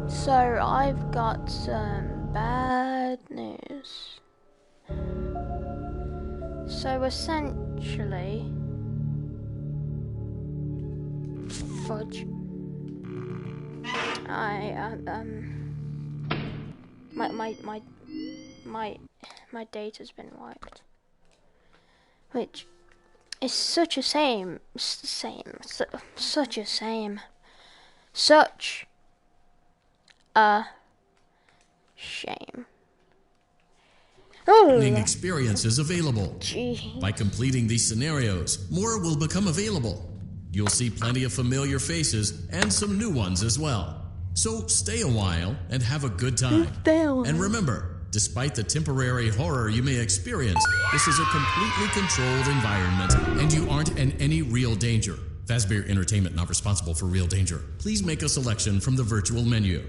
So I've got some bad news. So essentially, fudge. My data's been wiped, which is such a shame. Such a shame. Such a shame. Learning experiences available. Gee. By completing these scenarios, more will become available. You'll see plenty of familiar faces and some new ones as well. So stay a while and have a good time. And remember, despite the temporary horror you may experience, this is a completely controlled environment and you aren't in any real danger. Fazbear Entertainment not responsible for real danger. Please make a selection from the virtual menu.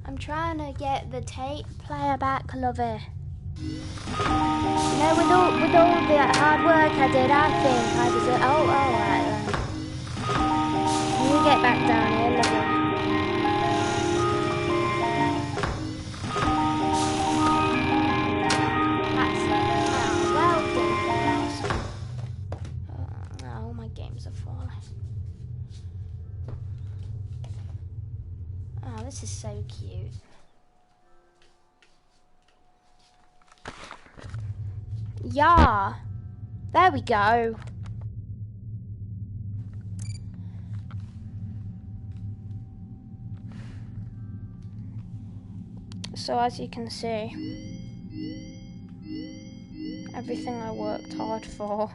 I'm trying to get the tape player back, lovey. You know, with all the hard work I did, I think I deserve. Oh, alright then. You get back down here, lovey. That's it. Oh, well done, oh, my games are falling. Oh, this is so cute. Yeah, there we go. So as you can see, everything I worked hard for.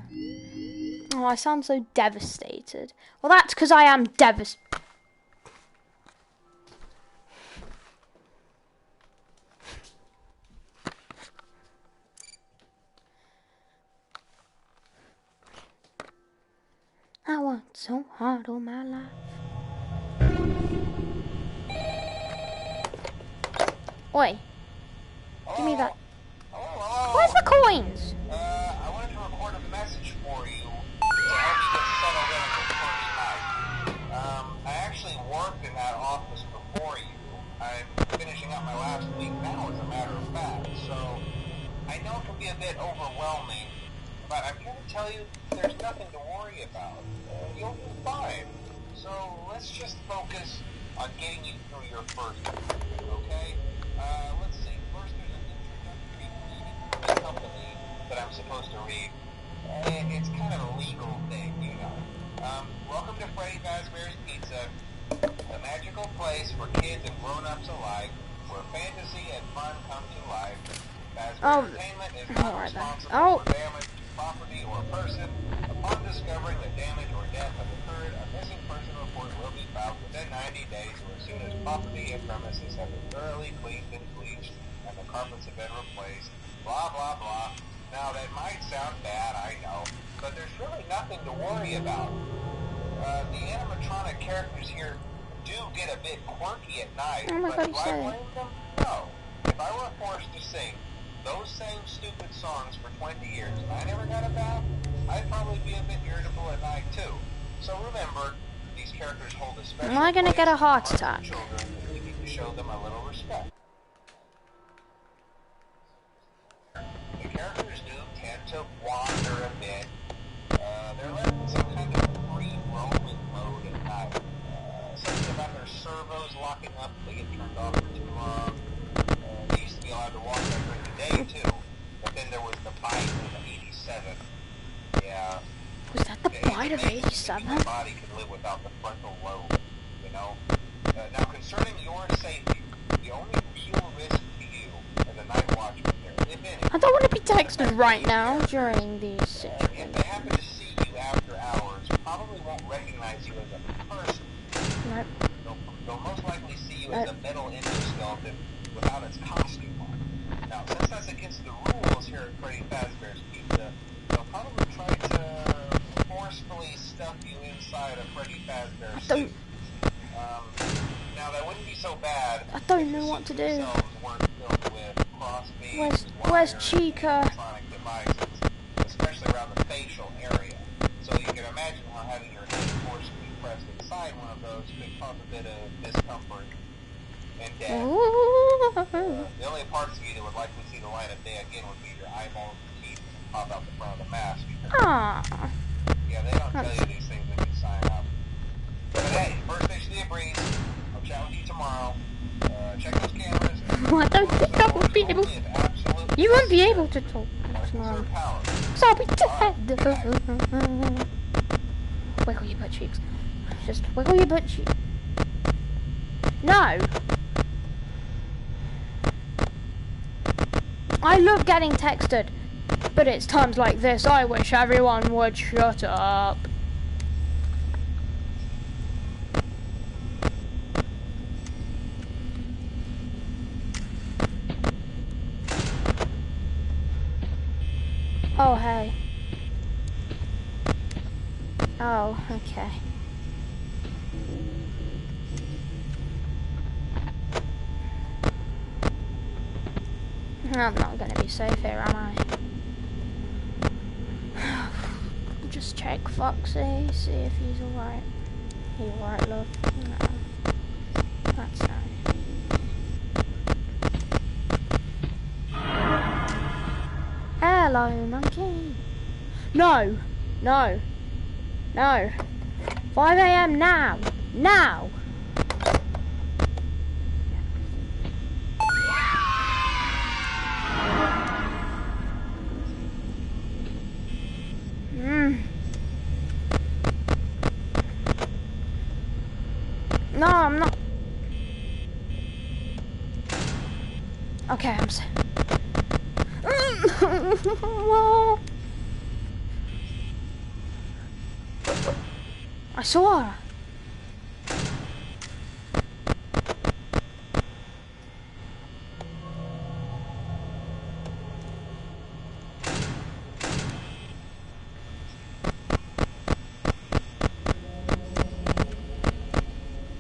Oh, I sound so devastated. Well, that's because I am devastated. I worked so hard all my life. Oi. Give me that. Hello? Where's the coins? I wanted to record a message for you to help you get settled in for the first night. I actually worked in that office before you. I'm finishing up my last week now, as a matter of fact, so I know it can be a bit overwhelming, but I'm here to tell you there's nothing to worry about. You'll be fine. So let's just focus on getting you through your first week, okay? Let's see. First, there's an introductory reading from the company that I'm supposed to read. It's kind of a legal thing, you know. Welcome to Freddy Fazbear's Pizza, the magical place for kids and grown-ups alike, where fantasy and fun come to life. Fazbear Entertainment is not responsible for damage to property or person. Upon discovering that damage or death has occurred, a missing person report will be filed within 90 days or as soon as property and premises have been thoroughly cleaned and bleached and the carpets have been replaced. Blah, blah, blah. Now, that might sound bad, I know, but there's really nothing to worry about. The animatronic characters here do get a bit quirky at night, but do I blame them? No. If I were forced to sing those same stupid songs for 20 years and I never got a bath, I'd probably be a bit irritable at night too. So remember, these characters hold a special Am I gonna get a heart place attack? for children, and we need to show them a little respect. The characters do tend to wander a bit. They're left in some kind of free roaming mode at night. Something about their servos locking up if they get turned off for too long. They used to be allowed to walk there during the day too, but then there was the bite of 87. Yeah. Was that the bite of 87? The body can live without the frontal lobe, you know. Now, concerning your safety, the only real risk to you as a night watchman here, if any, I don't want to be texted right now during these situations. if they happen to see you after hours, probably won't recognize you as a person. Nope. They'll most likely see you as a metal endoskeleton without its costume on. Now, since that's against the rules here at Freddy Fazbear's Pizza, they'll probably try to forcefully stuff you inside a Freddy Fazbear suit. Now, that wouldn't be so bad. I don't know what to do. Weren't filled with crossbeams, Where's wires, Chica? and electronic devices, especially around the facial area. So you can imagine how having your hand forcefully pressed inside inside one of those could cause a bit of discomfort and death. The only parts of you that would likely see the light of day again would be your eyeballs and teeth that pop out the front of the mask. Yeah, they don't tell you these things when you sign up. But hey, first station of the breeze. I'll chat with you tomorrow. Check those cameras. I don't think I will be able. You won't be able to talk tomorrow. So I'll be dead. Wiggle your butt cheeks. Just wiggle your butt cheeks. No. I love getting texted, but it's times like this I wish everyone would shut up. Oh, hey. Oh, okay. I'm not gonna be safe here, am I? Just check Foxy, see if he's alright. He alright, love? No. That's nice. Hello, monkey. No, no, no. 5 AM now, now. No, I'm not. Okay, I'm safe. I saw her.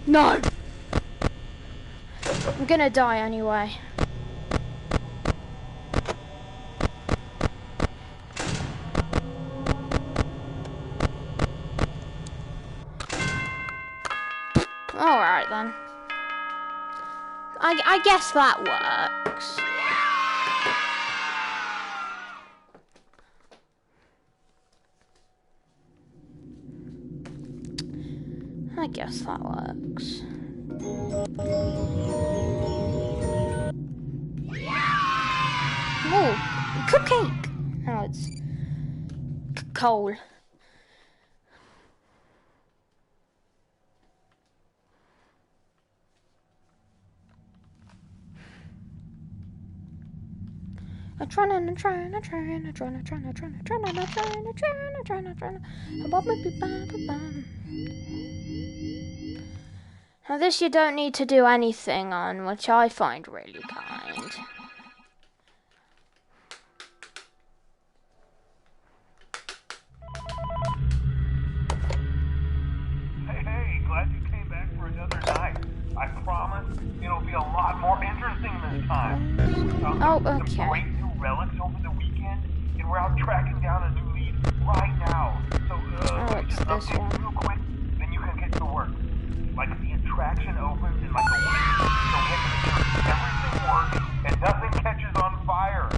No! I'm gonna die anyway. Alright then. I guess that works. I guess that works. Oh, cupcake! Oh, it's coal. I'm trying. Now this you don't need to do anything on, which I find really kind. Hey, glad you came back for another night. I promise it'll be a lot more interesting this time. Oh, Some okay. great new relics over the weekend, and we're out tracking down a new lead right now. So, let me it's just this update one. you real quick, then you can get to work. Like, the attraction opens in like a week, so we have to make sure everything works and nothing catches on fire.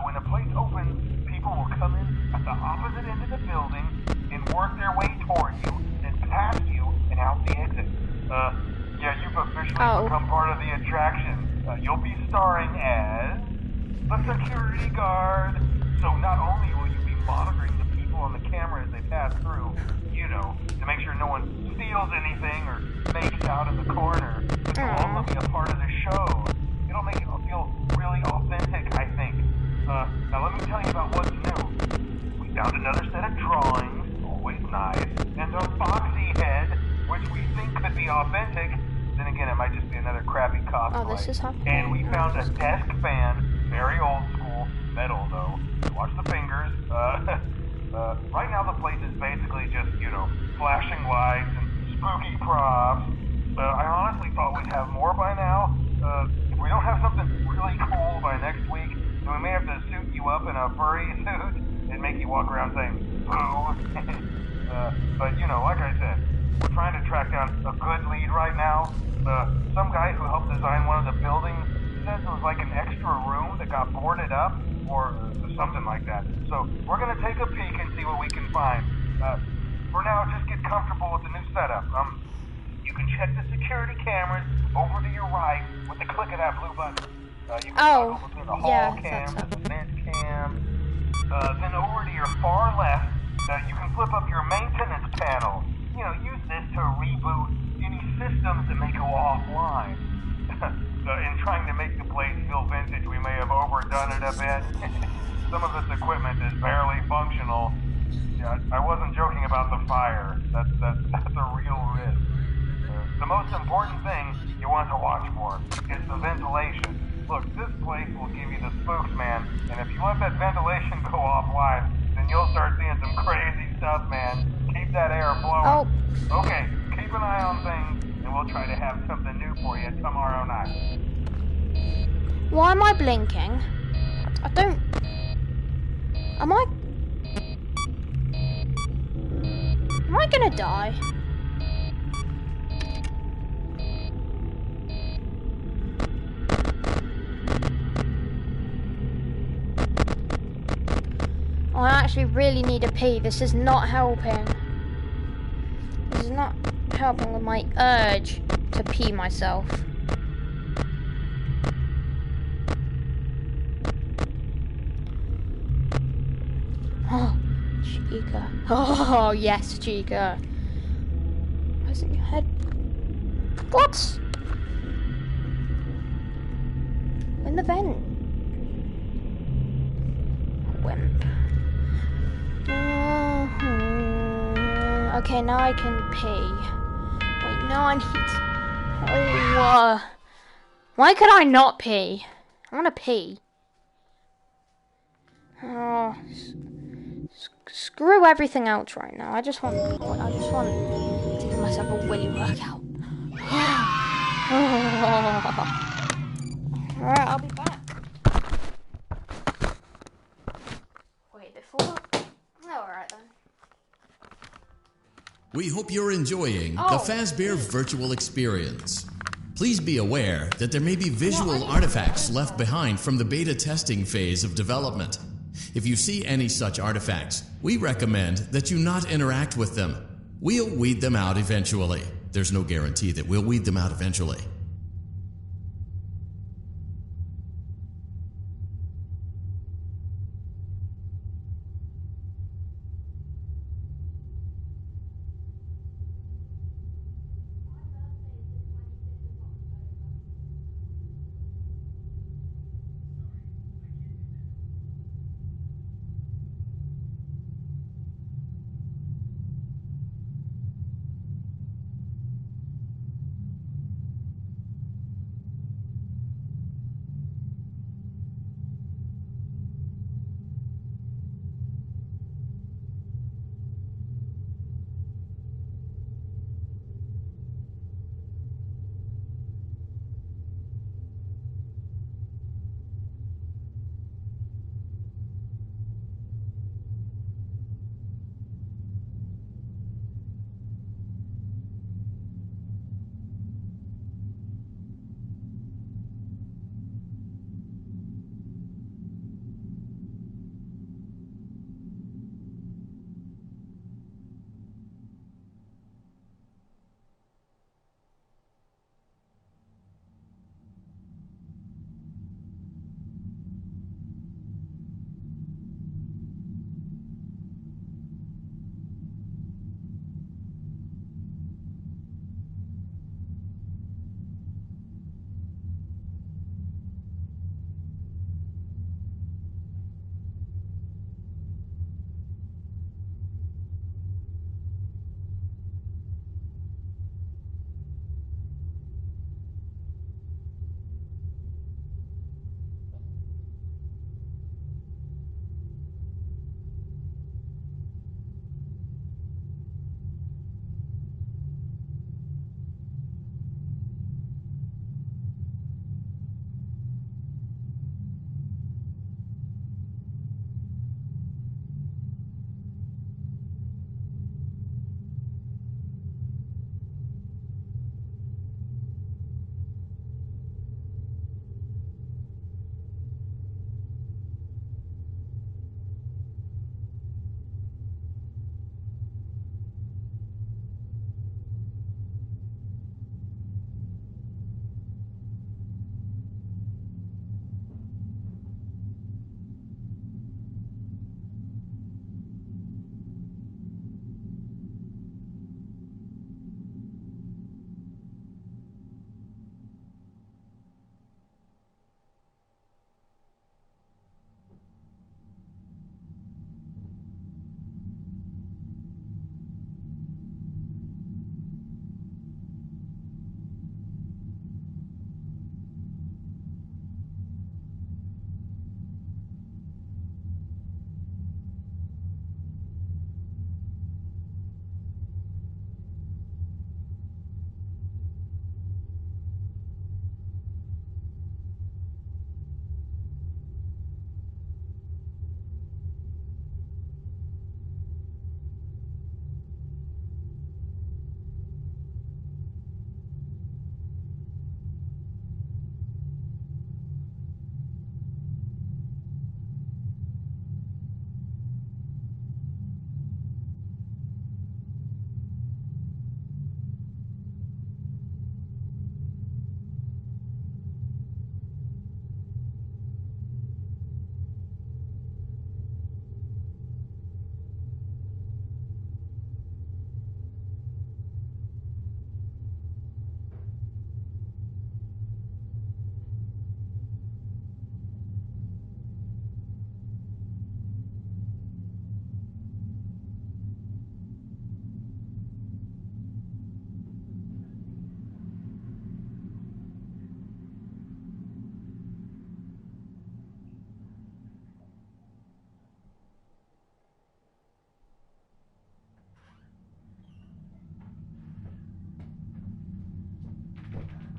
When the place opens, people will come in at the opposite end of the building and work their way toward you, then past you, and out the exit. Yeah, you've officially become part of the attraction. You'll be starring as the security guard. So not only will you be monitoring the people on the camera as they pass through, you know, to make sure no one steals anything or makes out in the corner, but you'll also be a part of the show. It'll make it feel really authentic, I think. Now let me tell you about what's new. We found another set of drawings, always nice, and a foxy head, which we think could be authentic. Then again, it might just be another crappy cosplay. Oh, this is happening. And we found a desk fan, very old school, metal though. Watch the fingers. Right now the place is basically just, you know, flashing lights and spooky props. I honestly thought we'd have more by now. If we don't have something really cool by next week, then we may have to suit you up in a furry suit and make you walk around saying, boo. But, you know, like I said, we're trying trying to track down a good lead right now. Some guy who helped design one of the buildings says it was like an extra room that got boarded up, or something like that. So we're gonna take a peek and see what we can find. For now, just get comfortable with the new setup. You can check the security cameras over to your right with the click of that blue button. You can toggle between the hall cams and the vent cams. Then over to your far left, you can flip up your maintenance panel. You know, use this to reboot any systems that may go offline. In trying to make the place feel vintage, we may have overdone it a bit. Some of this equipment is barely functional. Yeah, I wasn't joking about the fire. That's a real risk. The most important thing you want to watch for is the ventilation. Look, this place will give you the spooks, man. And if you let that ventilation go offline, then you'll start seeing some crazy stuff, man. Keep that air flowing. Oh. Okay, keep an eye on things, and we'll try to have something new for you tomorrow night. Why am I blinking? I don't... Am I gonna die? I actually really need a pee. This is not helping. This is not helping with my urge to pee myself. Oh, Chica. Oh, yes, Chica. Where's your head? What? In the vent. Wimp. Okay, now I can pee. Wait, no, I need... Oh, why could I not pee? I want to pee. Oh, screw everything else right now. I just want to give myself a willy workout. Alright, I'll be back. Wait, before... Alright then. We hope you're enjoying the Fazbear virtual experience. Please be aware that there may be visual artifacts left behind from the beta testing phase of development. If you see any such artifacts, we recommend that you not interact with them. We'll weed them out eventually. There's no guarantee that we'll weed them out eventually.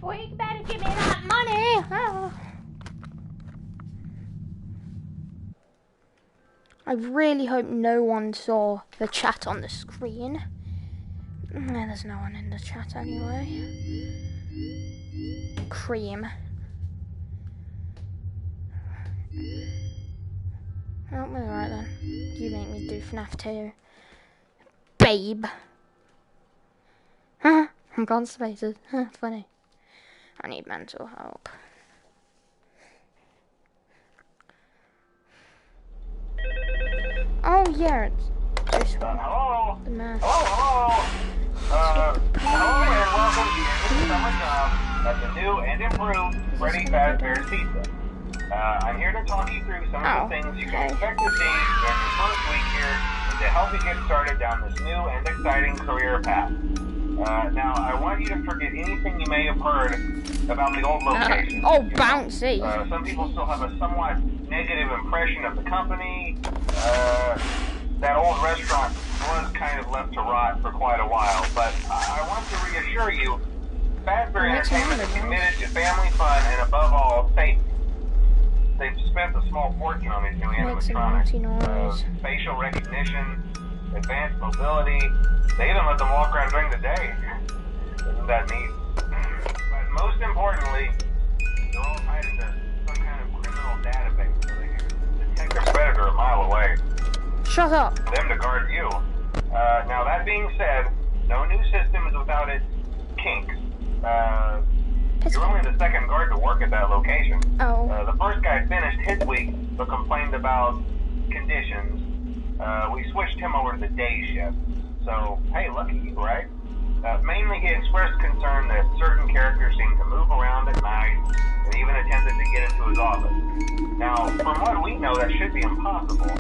Well, you better give me that money. Oh. I really hope no one saw the chat on the screen. No, there's no one in the chat anyway. Cream. Oh, alright then. You make me do Fnaf 2. Babe. I'm constipated. Funny. I need mental help. Oh yeah, it's this one. Hello? The mask. Hello? Hello and welcome to your new summer job at the new and improved Freddy Fazbear's Pizza. I'm here to talk you through some of the things you can expect to see during your first week here and to help you get started down this new and exciting career path. Now, I want you to forget anything you may have heard about the old location. Bouncy. Some people still have a somewhat negative impression of the company. That old restaurant was kind of left to rot for quite a while, but I want to reassure you, Fazbear Entertainment is committed to family fun and above all, safety. They've spent a small fortune on these new animatronics. Facial recognition, advanced mobility. They even let them walk around during the day. Isn't that neat? But most importantly, they're all tied into some kind of criminal database so they can detect a predator a mile away. Shut up. For them to guard you. Now that being said, no new system is without its kinks. You're only the second guard to work at that location. The first guy finished his week but complained about conditions. We switched him over to the day shift. So, hey, lucky you, right? Mainly he expressed concern that certain characters seemed to move around at night and even attempted to get into his office. Now, from what we know, that should be impossible.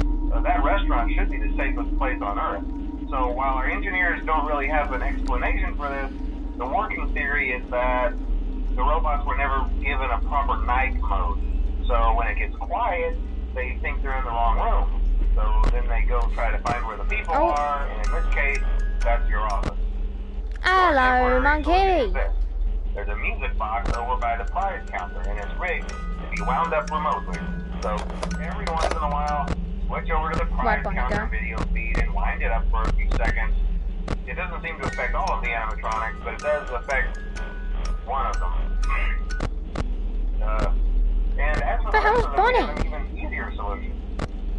That restaurant should be the safest place on Earth. So while our engineers don't really have an explanation for this, the working theory is that the robots were never given a proper night mode. So when it gets quiet, they think they're in the wrong room. So then they go try to find where the people are, and in this case, that's your office. Hello, monkey. There's a music box over by the prize counter, and it's rigged to be wound up remotely. So every once in a while, switch over to the prize counter video feed and wind it up for a few seconds. It doesn't seem to affect all of the animatronics, but it does affect one of them. And as for the rest of them, we have an even easier solution.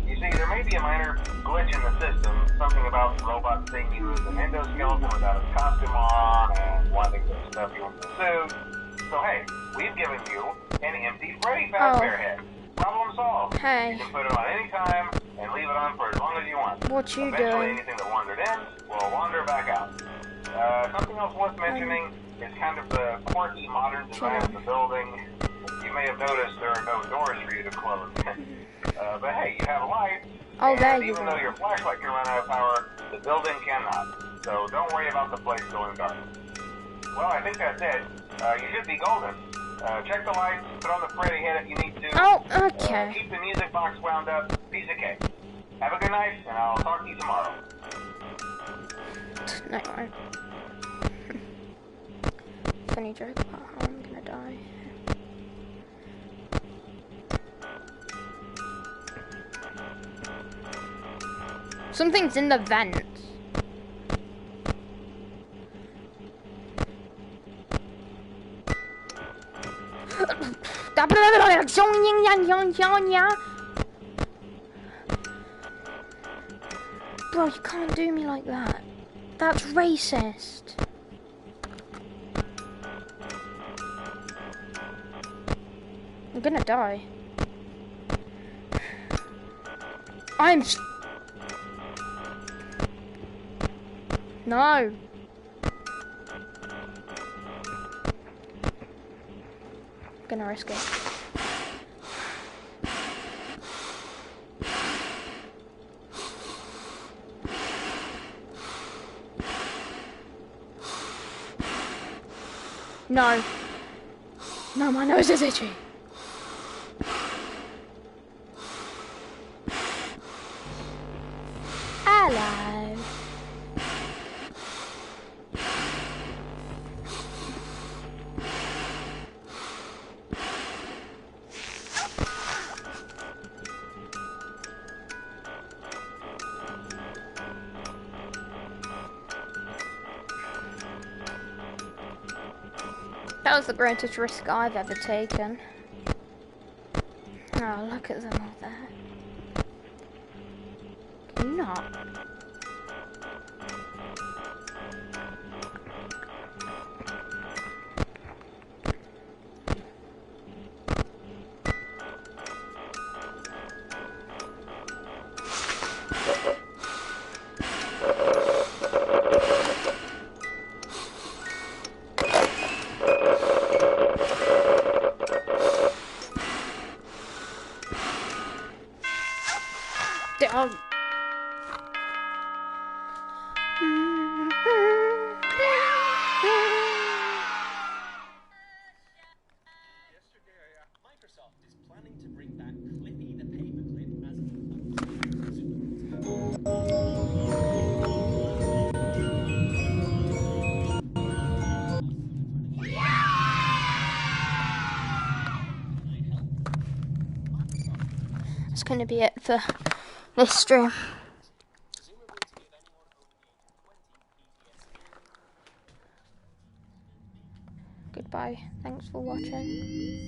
You see, there may be a minor glitch in the system, something about the robot seeing you as an endoskeleton without his costume on and wanting to stuff you into the suit. So hey, we've given you an empty Freddy Fazbear head. Problem solved. Hey. You can put it on any time and leave it on for as long as you want. What you Eventually, doing? anything that wandered in will wander back out. Something else worth mentioning is kind of the quirky modern design of the building. You may have noticed there are no doors for you to close. But hey, you have a light. And even though your flashlight can run out of power, the building cannot. So don't worry about the place going dark. Well, I think that's it. You should be golden. Check the lights, put on the Freddy head if you need to. Keep the music box wound up. Piece of cake. Have a good night, and I'll talk to you tomorrow. Night. Funny joke about how I'm gonna die. Something's in the vents. Bro, you can't do me like that. That's racist. I'm gonna die. No. I'm gonna risk it. No. No, my nose is itchy. Hello. That was the greatest risk I've ever taken. Oh, look at them all there. Can you not? Down. Microsoft is planning to bring back Clippy the paperclip as That's going to be it for this stream. Goodbye. Thanks for watching.